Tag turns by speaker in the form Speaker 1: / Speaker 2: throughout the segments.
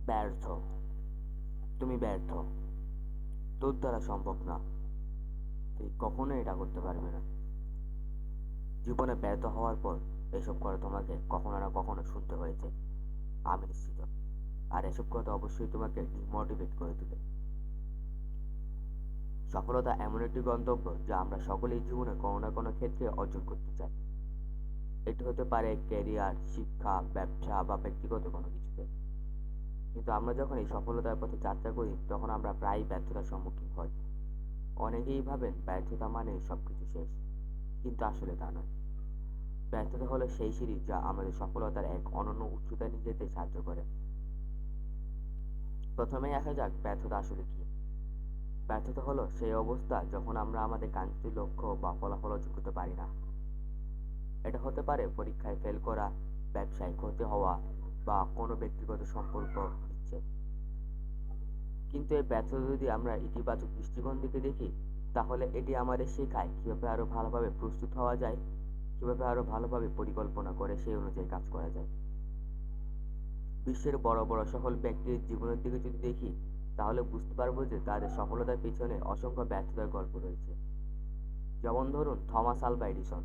Speaker 1: ব্যর্থ। তুমি ব্যর্থ। তোর দ্বারা সম্ভব না। তুই কখনোই এটা করতে পারবি না। জীবনে ব্যর্থ হওয়ার পর এসব কথা তোমাকে কখনো না কখনো শুনতে হয়েছে, আমি নিশ্চিত। আর এসব কথা অবশ্যই তোমাকে ডিমোটিভেট করে তোলে। সফলতা এমন একটি গন্তব্য যা আমরা সকলেই জীবনে কোনো না কোনো ক্ষেত্রে অর্জন করতে চাই। এটি হতে পারে ক্যারিয়ার, শিক্ষা, ব্যবসা বা ব্যক্তিগত কোনো কিছুতে। কিন্তু আমরা যখন এই সফলতার পথে যাত্রা করি তখন আমরা প্রায়ই ব্যর্থতার সম্মুখীন হই। অনেকেই ভাবেন ব্যর্থতা মানে সবকিছু শেষ, কিন্তু আসলে তা নয়। ব্যর্থতা হলো সেই সিঁড়ি যা আমাদের সফলতার এক অনন্য উচ্চতায় নিয়ে যেতে সাহায্য করে। প্রথমেই আসা যাক ব্যর্থতা আসলে কি। ব্যর্থতা হলো সেই অবস্থা যখন আমরা আমাদের কাঙ্ক্ষিত লক্ষ্য বা ফলাফল অর্জন করতে পারি না। এটা হতে পারে পরীক্ষায় ফেল করা, ব্যবসায় ক্ষতি হওয়া বা কোনো ব্যক্তিগত সম্পর্ক বিচ্ছেদ। কিন্তু এই ব্যর্থতা যদি আমরা ইতিবাচক দৃষ্টিকোণ থেকে দেখি, তাহলে এটি আমাদের শেখায় কীভাবে আরও ভালোভাবে প্রস্তুত হওয়া যায়, কীভাবে আরও ভালোভাবে পরিকল্পনা করে সেই অনুযায়ী কাজ করা যায়। বিশ্বের বড় বড় সফল ব্যক্তির জীবনের দিকে যদি দেখি, তাহলে বুঝতে পারবো যে তাদের সফলতার পেছনে অসংখ্য ব্যর্থতার গল্প রয়েছে। যেমন ধরুন থমাস আলভা এডিসন।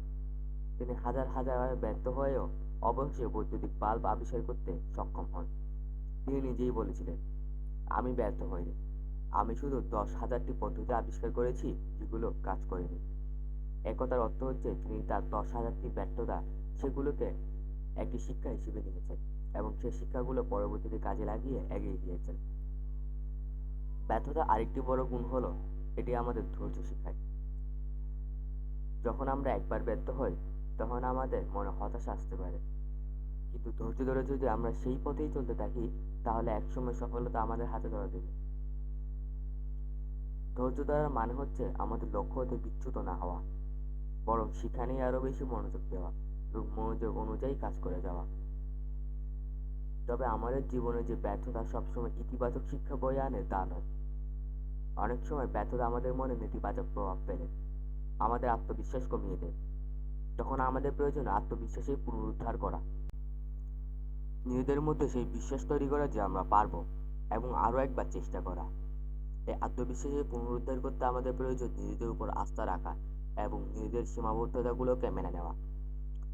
Speaker 1: তিনি হাজার হাজার ব্যর্থ হয়েও অবশেষে বৈদ্যুতিক বাল্ব আবিষ্কার করতে সক্ষম হন। তিনি নিজেই বলেছিলেন, আমি ব্যর্থ হইনি, আমি শুধু 10,000টি পদ্ধতি আবিষ্কার করেছি যেগুলো কাজ করেনি। একথার অর্থ হচ্ছে তিনি তার 10,000টি ব্যর্থতা সেগুলোকে একটি শিক্ষা হিসেবে নিয়েছেন এবং সেই শিক্ষাগুলো পরবর্তীতে কাজে লাগিয়ে এগিয়ে গিয়েছেন। ব্যর্থতার আরেকটি বড় গুণ হলো এটি আমাদের ধৈর্য শেখায়। যখন আমরা একবার ব্যর্থ হই তখন আমাদের মনে হতাশা আসতে পারে, কিন্তু ধৈর্য ধরে যদি আমরা সেই পথেই চলতে থাকি তাহলে একসময় সফলতা আমাদের হাতে ধরা দেবে। ধৈর্য ধরার মানে হচ্ছে আমাদের লক্ষ্য হতে বিচ্যুত না হওয়া, বরং সেখানেই আরও বেশি মনোযোগ দেওয়া এবং মনোযোগ অনুযায়ী কাজ করে যাওয়া। তবে আমাদের জীবনে যে ব্যর্থতা সবসময় ইতিবাচক শিক্ষা বয়ে আনে তা নয়। অনেক সময় ব্যর্থতা আমাদের মনে নেতিবাচক প্রভাব ফেলে, আমাদের আত্মবিশ্বাস কমিয়ে দেয়। তখন আমাদের প্রয়োজন আত্মবিশ্বাসের পুনরুদ্ধার করা, নিজেদের মধ্যে সেই বিশ্বাস তৈরি করা যে আমরা পারবো এবং আরও একবার চেষ্টা করা। এই আত্মবিশ্বাসের পুনরুদ্ধার করতে আমাদের প্রয়োজন নিজেদের উপর আস্থা রাখা এবং নিজেদের সীমাবদ্ধতাগুলোকে মেনে নেওয়া।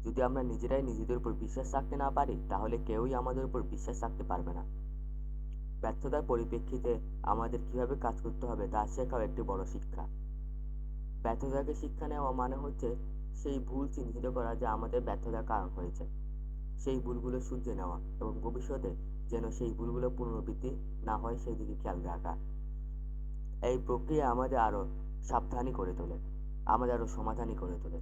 Speaker 1: যদি আমরা নিজেরাই নিজেদের উপর বিশ্বাস রাখতে না পারি তাহলে কেউই আমাদের উপর বিশ্বাস রাখতে পারবে না। ব্যর্থতার পরিপ্রেক্ষিতে আমাদের কিভাবে কাজ করতে হবে তা শেখাও একটি বড় শিক্ষা। ব্যর্থতাকে শিক্ষা নেওয়া মানে হচ্ছে সেই ভুল চিহ্নিত করা যা আমাদের ব্যর্থতার কারণ হয়েছে, সেই ভুলগুলো শুধরে নেওয়া এবং ভবিষ্যতে যেন সেই ভুলগুলো পুনরাবৃত্তি না হয় সেই দিকে খেয়াল রাখা। এই প্রক্রিয়া আমাদের আরও সাবধানী করে তোলে, আমাদের আরও সমাধানী করে তোলে,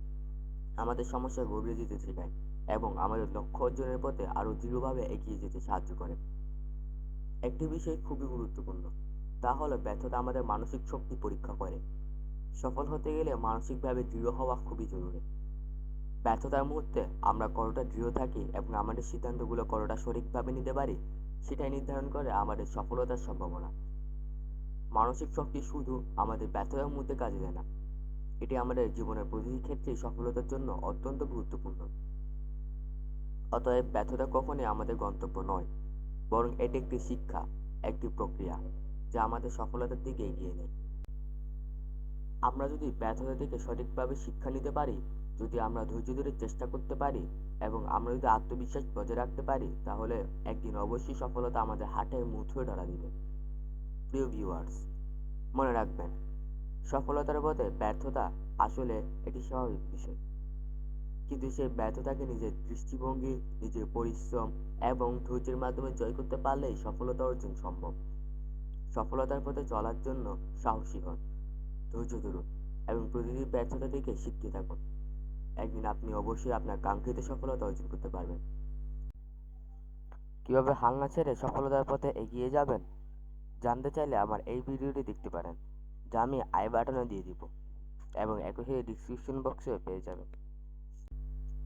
Speaker 1: আমাদের সমস্যার গভীরে যেতে শেখায় এবং আমাদের লক্ষ্য অর্জনের পথে আরও দৃঢ়ভাবে এগিয়ে যেতে সাহায্য করে। একটি বিষয় খুবই গুরুত্বপূর্ণ, তা হলো ব্যর্থতা আমাদের মানসিক শক্তি পরীক্ষা করে। সফল হতে গেলে মানসিকভাবে দৃঢ় হওয়া খুবই জরুরি। ব্যর্থতার মুহূর্তে আমরা কতটা দৃঢ় থাকি এবং আমাদের সিদ্ধান্তগুলো কতটা সঠিকভাবে নিতে পারি সেটাই নির্ধারণ করে আমাদের সফলতার সম্ভাবনা। মানসিক শক্তি শুধু আমাদের ব্যর্থতার মধ্যে কাজে দেয় না, এটি আমাদের জীবনের প্রতিটি ক্ষেত্রেই সফলতার জন্য অত্যন্ত গুরুত্বপূর্ণ। অতএব ব্যর্থতা কখনই আমাদের গন্তব্য নয়, বরং এটি একটি শিক্ষা, একটি প্রক্রিয়া যা আমাদের সফলতার দিকে এগিয়ে নেয়। আমরা যদি ব্যর্থতা থেকে সঠিকভাবে শিক্ষা নিতে পারি, যদি আমরা ধৈর্য ধরে চেষ্টা করতে পারি এবং আমরা যদি আত্মবিশ্বাস বজায় রাখতে পারি তাহলে একদিন অবশ্যই সফলতা আমাদের হাতের মুঠোয় ধরা দিবে। প্রিয় ভিউয়ার্স, মনে রাখবেন, সফলতার পথে ব্যর্থতা আসলে একটি স্বাভাবিক বিষয়, কিন্তু সেই ব্যর্থতাকে নিজের দৃষ্টিভঙ্গি, নিজের পরিশ্রম এবং ধৈর্যের মাধ্যমে জয় করতে পারলেই সফলতা অর্জন সম্ভব। সফলতার পথে চলার জন্য সাহসী হন, ধৈর্য ধরুন এবং প্রতিটি ব্যর্থতা থেকে শিখতে থাকুন। একদিন আপনি অবশ্যই আপনার কাঙ্ক্ষিত সফলতা অর্জন করতে পারবেন। কিভাবে হাল না ছেড়ে সফলতার পথে এগিয়ে যাবেন জানতে চাইলে আমার এই ভিডিওটি দেখতে পারেন, যা আমি আই বাটনে দিয়ে দিব এবং একই সাথে ডিসক্রিপশন বক্সে পেয়ে যাবেন।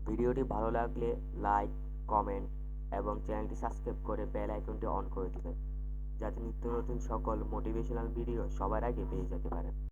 Speaker 1: ভিডিওটি ভালো লাগলে লাইক, কমেন্ট এবং চ্যানেলটি সাবস্ক্রাইব করে বেল আইকনটি অন করে দিবেন, যাতে নিত্য নতুন সকল মোটিভেশনাল ভিডিও সবার আগে পেয়ে যেতে পারেন।